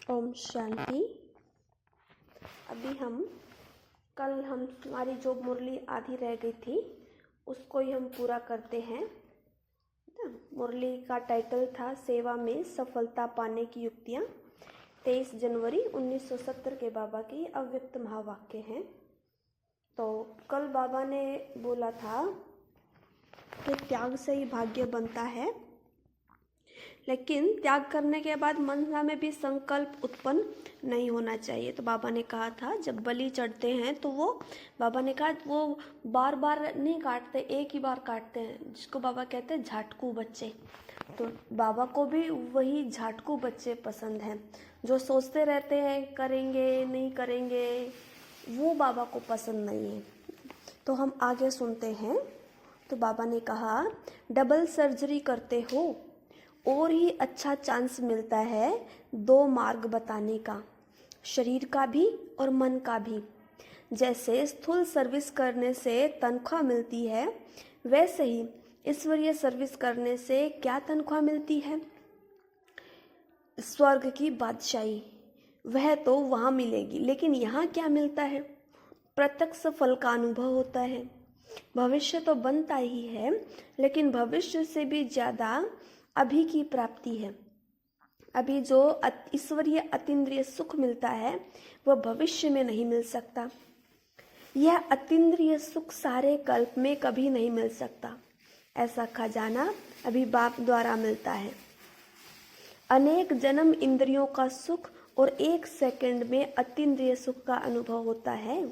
ओम शांति। अभी कल हमारी जो मुरली आधी रह गई थी उसको ही हम पूरा करते हैं। मुरली का टाइटल था सेवा में सफलता पाने की युक्तियाँ। 23 जनवरी 1970 के बाबा की अव्यक्त महावाक्य हैं। तो कल बाबा ने बोला था कि त्याग से ही भाग्य बनता है, लेकिन त्याग करने के बाद मन में भी संकल्प उत्पन्न नहीं होना चाहिए। तो बाबा ने कहा था जब बलि चढ़ते हैं तो बाबा ने कहा वो बार बार नहीं काटते, एक ही बार काटते हैं, जिसको बाबा कहते हैं झाटकू बच्चे। तो बाबा को भी वही झाटकू बच्चे पसंद हैं, जो सोचते रहते हैं करेंगे नहीं करेंगे, वो बाबा को पसंद नहीं है। तो हम आगे सुनते हैं। तो बाबा ने कहा डबल सर्जरी करते हो और ही अच्छा चांस मिलता है 2 मार्ग बताने का, शरीर का भी और मन का भी। जैसे स्थूल सर्विस करने से तनख्वाह मिलती है, वैसे ही ईश्वरीय सर्विस करने से क्या तनख्वाह मिलती है? स्वर्ग की बादशाही, वह तो वहाँ मिलेगी, लेकिन यहाँ क्या मिलता है? प्रत्यक्ष फल का अनुभव होता है। भविष्य तो बनता ही है, लेकिन भविष्य से भी ज़्यादा अभी की प्राप्ति है। अभी जो ईश्वरीय अतीन्द्रिय सुख मिलता है वह भविष्य में नहीं मिल सकता। यह अतीन्द्रिय सुख सारे कल्प में कभी नहीं मिल सकता। ऐसा खजाना अभी बाप द्वारा मिलता है। अनेक जन्म इंद्रियों का सुख और 1 सेकंड में अतीन्द्रिय सुख का अनुभव होता है।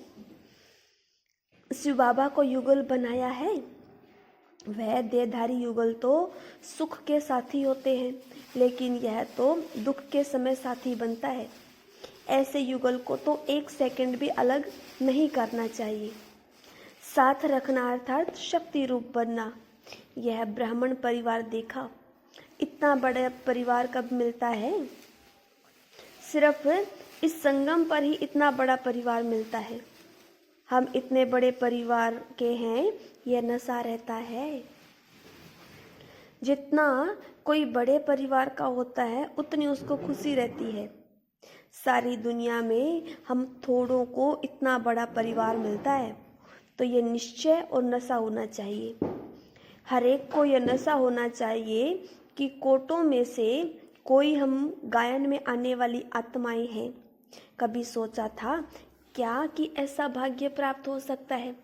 शिव बाबा को युगल बनाया है, वह देहधारी युगल तो सुख के साथी होते हैं, लेकिन यह तो दुख के समय साथी बनता है। ऐसे युगल को तो 1 सेकंड भी अलग नहीं करना चाहिए। साथ रखना अर्थात शक्ति रूप बनना। यह ब्राह्मण परिवार देखा, इतना बड़ा परिवार कब मिलता है? सिर्फ इस संगम पर ही इतना बड़ा परिवार मिलता है। हम इतने बड़े परिवार के हैं, यह नशा रहता है। जितना कोई बड़े परिवार का होता है उतनी उसको खुशी रहती है। सारी दुनिया में हम थोड़ों को इतना बड़ा परिवार मिलता है, तो ये निश्चय और नशा होना चाहिए। हर एक को यह नशा होना चाहिए कि कोटों में से कोई हम गायन में आने वाली आत्माएं हैं। कभी सोचा था क्या कि ऐसा भाग्य प्राप्त हो सकता है?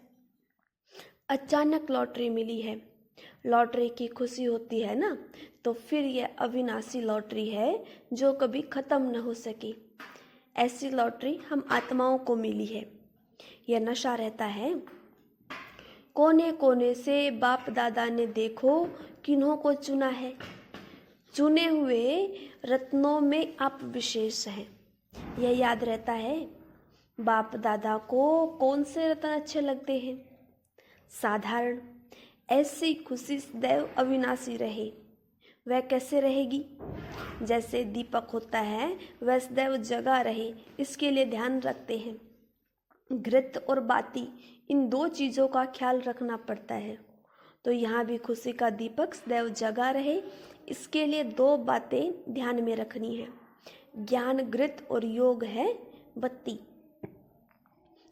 अचानक लॉटरी मिली है, लॉटरी की खुशी होती है ना, तो फिर यह अविनाशी लॉटरी है जो कभी खत्म न हो सकी। ऐसी लॉटरी हम आत्माओं को मिली है। यह नशा रहता है। कोने कोने से बाप दादा ने देखो किन्हों को चुना है। चुने हुए रत्नों में आप विशेष हैं, यह याद रहता है। बाप दादा को कौन से रत्न अच्छे लगते हैं? साधारण। ऐसी खुशी सदैव अविनाशी रहे। वह कैसे रहेगी? जैसे दीपक होता है वह सदैव जगा रहे, इसके लिए ध्यान रखते हैं। घृत और बाती, इन 2 चीज़ों का ख्याल रखना पड़ता है। तो यहाँ भी खुशी का दीपक सदैव जगा रहे, इसके लिए 2 बातें ध्यान में रखनी है। ज्ञान घृत और योग है बत्ती।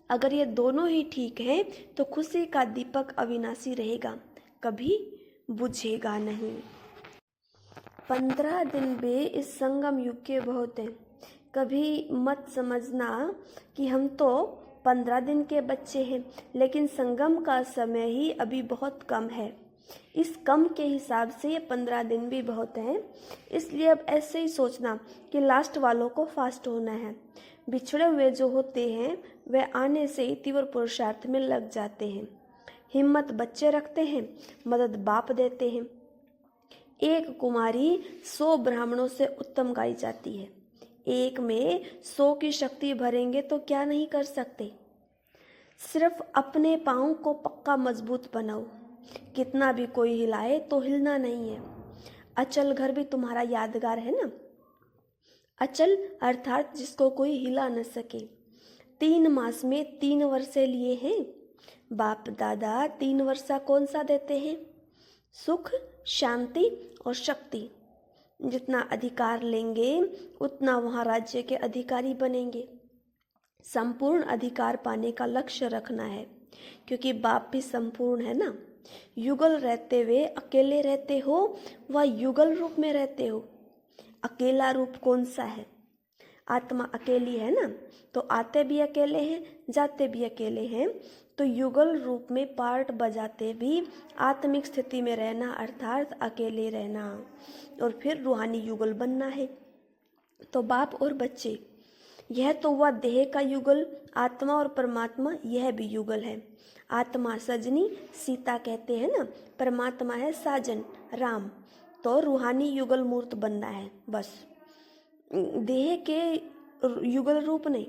अगर ये दोनों ही ठीक हैं तो खुशी का दीपक अविनाशी रहेगा, कभी बुझेगा नहीं। 15 दिन भी इस संगम युग के बहुत हैं। कभी मत समझना कि हम तो 15 दिन के बच्चे हैं, लेकिन संगम का समय ही अभी बहुत कम है। इस कम के हिसाब से ये 15 दिन भी बहुत हैं। इसलिए अब ऐसे ही सोचना कि लास्ट वालों को फास्ट होना है। बिछड़े हुए जो होते हैं वे आने से ही तीव्र पुरुषार्थ में लग जाते हैं। हिम्मत बच्चे रखते हैं, मदद बाप देते हैं। एक कुमारी 100 ब्राह्मणों से उत्तम गाई जाती है। एक में 100 की शक्ति भरेंगे तो क्या नहीं कर सकते। सिर्फ अपने पाँव को पक्का मजबूत बनाओ। कितना भी कोई हिलाए तो हिलना नहीं है। अचल घर भी तुम्हारा यादगार है ना। अचल अर्थात जिसको कोई हिला न सके। 3 मास में 3 वर्षे लिए हैं। बाप दादा 3 वर्षा कौन सा देते हैं? सुख, शांति और शक्ति। जितना अधिकार लेंगे उतना वहाँ राज्य के अधिकारी बनेंगे। संपूर्ण अधिकार पाने का लक्ष्य रखना है, क्योंकि बाप भी संपूर्ण है ना। युगल रहते हुए अकेले रहते हो व युगल रूप में रहते हो। अकेला रूप कौन सा है? आत्मा अकेली है ना, तो आते भी अकेले हैं, जाते भी अकेले हैं। तो युगल रूप में पार्ट बजाते भी आत्मिक स्थिति में रहना अर्थात अकेले रहना, और फिर रूहानी युगल बनना है। तो बाप और बच्चे, यह तो हुआ देह का युगल। आत्मा और परमात्मा यह भी युगल है। आत्मा सजनी सीता कहते हैं ना, परमात्मा है साजन राम। तो रूहानी युगल मूर्त बनना है बस। देह के युगल रूप नहीं,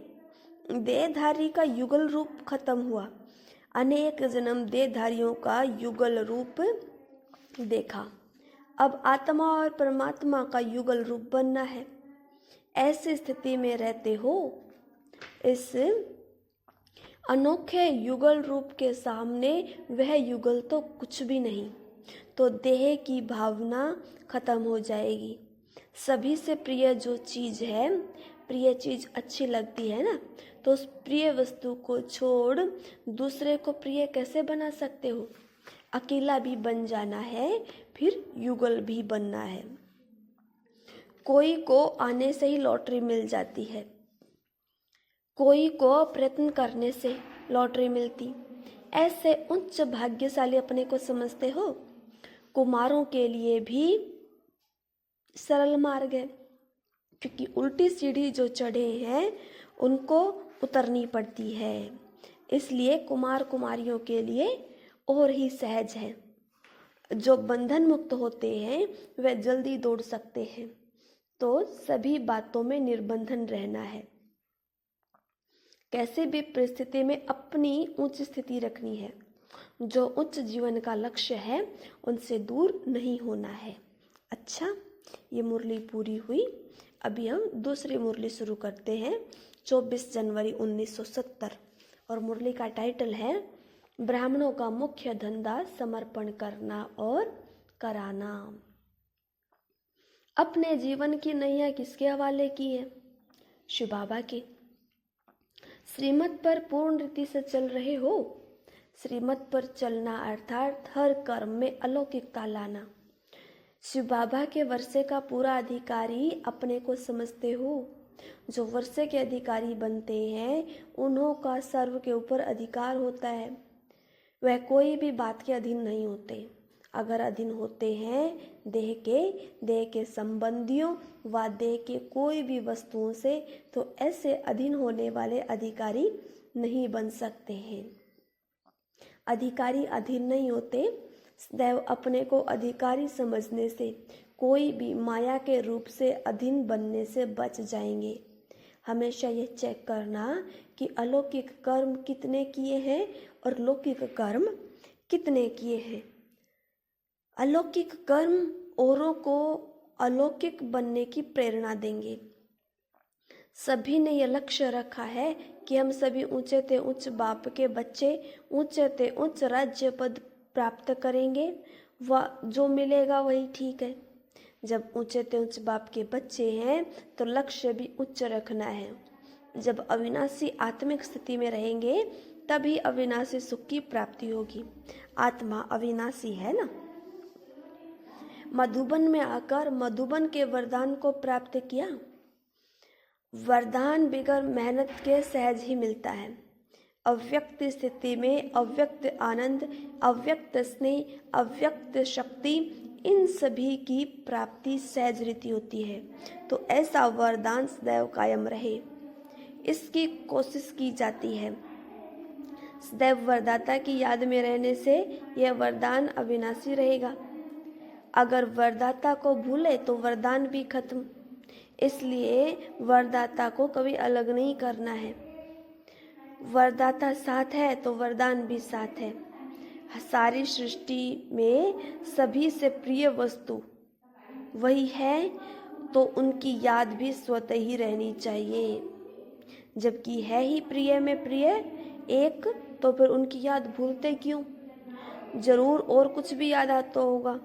देहधारी का युगल रूप खत्म हुआ। अनेक जन्म देहधारियों का युगल रूप देखा। अब आत्मा और परमात्मा का युगल रूप बनना है। ऐसी स्थिति में रहते हो। इस अनोखे युगल रूप के सामने वह युगल तो कुछ भी नहीं। तो देह की भावना खत्म हो जाएगी। सभी से प्रिय जो चीज़ है, प्रिय चीज़ अच्छी लगती है ना, तो उस प्रिय वस्तु को छोड़ दूसरे को प्रिय कैसे बना सकते हो? अकेला भी बन जाना है, फिर युगल भी बनना है। कोई को आने से ही लॉटरी मिल जाती है, कोई को प्रयत्न करने से लॉटरी मिलती। ऐसे उच्च भाग्यशाली अपने को समझते हो? कुमारों के लिए भी सरल मार्ग है, क्योंकि उल्टी सीढ़ी जो चढ़े हैं उनको उतरनी पड़ती है। इसलिए कुमार कुमारियों के लिए और ही सहज है। जो बंधन मुक्त होते हैं वे जल्दी दौड़ सकते हैं। तो सभी बातों में निर्बंधन रहना है। कैसे भी परिस्थिति में अपनी उच्च स्थिति रखनी है। जो उच्च जीवन का लक्ष्य है उनसे दूर नहीं होना है। अच्छा, ये मुरली पूरी हुई। अभी हम दूसरी मुरली शुरू करते हैं। 24 जनवरी 1970, और मुरली का टाइटल है ब्राह्मणों का मुख्य धंधा समर्पण करना और कराना। अपने जीवन की नैया किसके हवाले की है? शिव बाबा की। श्रीमत पर पूर्ण रीति से चल रहे हो। श्रीमत पर चलना अर्थात हर कर्म में अलौकिकता लाना। शिव बाबा के वर्षे का पूरा अधिकारी अपने को समझते हो। जो वर्षे के अधिकारी बनते हैं उन्हों का सर्व के ऊपर अधिकार होता है। वह कोई भी बात के अधीन नहीं होते। अगर अधीन होते हैं देह के संबंधियों व देह के कोई भी वस्तुओं से, तो ऐसे अधीन होने वाले अधिकारी नहीं बन सकते हैं। अधिकारी अधीन नहीं होते। सदैव अपने को अधिकारी समझने से कोई भी माया के रूप से अधीन बनने से बच जाएंगे। हमेशा ये चेक करना कि अलौकिक कर्म कितने किए हैं और लौकिक कर्म कितने किए हैं। अलौकिक कर्म औरों को अलौकिक बनने की प्रेरणा देंगे। सभी ने यह लक्ष्य रखा है कि हम सभी ऊंचे ते उच्च बाप के बच्चे ऊंचे ते उच्च राज्य पद प्राप्त करेंगे। वह जो मिलेगा वही ठीक है। जब ऊंचे ते उच्च बाप के बच्चे हैं तो लक्ष्य भी उच्च रखना है। जब अविनाशी आत्मिक स्थिति में रहेंगे तभी अविनाशी सुख की प्राप्ति होगी। आत्मा अविनाशी है ना। मधुबन में आकर मधुबन के वरदान को प्राप्त किया। वरदान बगैर मेहनत के सहज ही मिलता है। अव्यक्त स्थिति में अव्यक्त आनंद, अव्यक्त स्नेह, अव्यक्त शक्ति, इन सभी की प्राप्ति सहज रीति होती है। तो ऐसा वरदान सदैव कायम रहे, इसकी कोशिश की जाती है। सदैव वरदाता की याद में रहने से यह वरदान अविनाशी रहेगा। अगर वरदाता को भूले तो वरदान भी खत्म। इसलिए वरदाता को कभी अलग नहीं करना है। वरदाता साथ है तो वरदान भी साथ है। सारी सृष्टि में सभी से प्रिय वस्तु वही है, तो उनकी याद भी स्वतः ही रहनी चाहिए। जबकि है ही प्रिय में प्रिय एक, तो फिर उनकी याद भूलते क्यों? जरूर और कुछ भी याद आता होगा।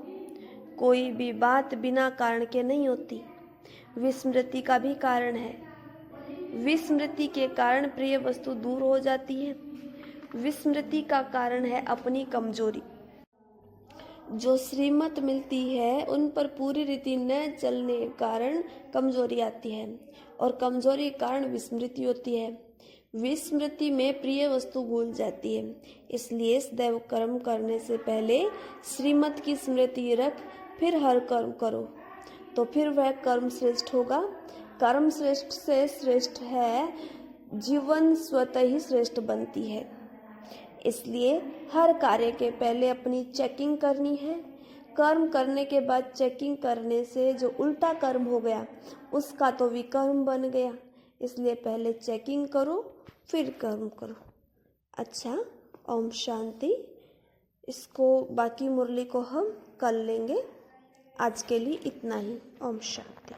कोई भी बात बिना कारण के नहीं होती। विस्मृति का भी कारण है। विस्मृति के कारण प्रिय वस्तु दूर हो जाती है। विस्मृति का कारण है अपनी कमजोरी। जो श्रीमत मिलती है उन पर पूरी रीति न चलने के कारण कमजोरी आती है और कमजोरी के कारण विस्मृति होती है। विस्मृति में प्रिय वस्तु भूल जाती है। इसलिए सदैव कर्म करने से पहले श्रीमत की स्मृति रख फिर हर कर्म करो, तो फिर वह कर्म श्रेष्ठ होगा। कर्म श्रेष्ठ से श्रेष्ठ है, जीवन स्वतः ही श्रेष्ठ बनती है। इसलिए हर कार्य के पहले अपनी चेकिंग करनी है। कर्म करने के बाद चेकिंग करने से जो उल्टा कर्म हो गया उसका तो विकर्म बन गया। इसलिए पहले चेकिंग करो फिर कर्म करो। अच्छा, ओम शांति। इसको बाकी मुरली को हम कल लेंगे। आज के लिए इतना ही। ओम शांति।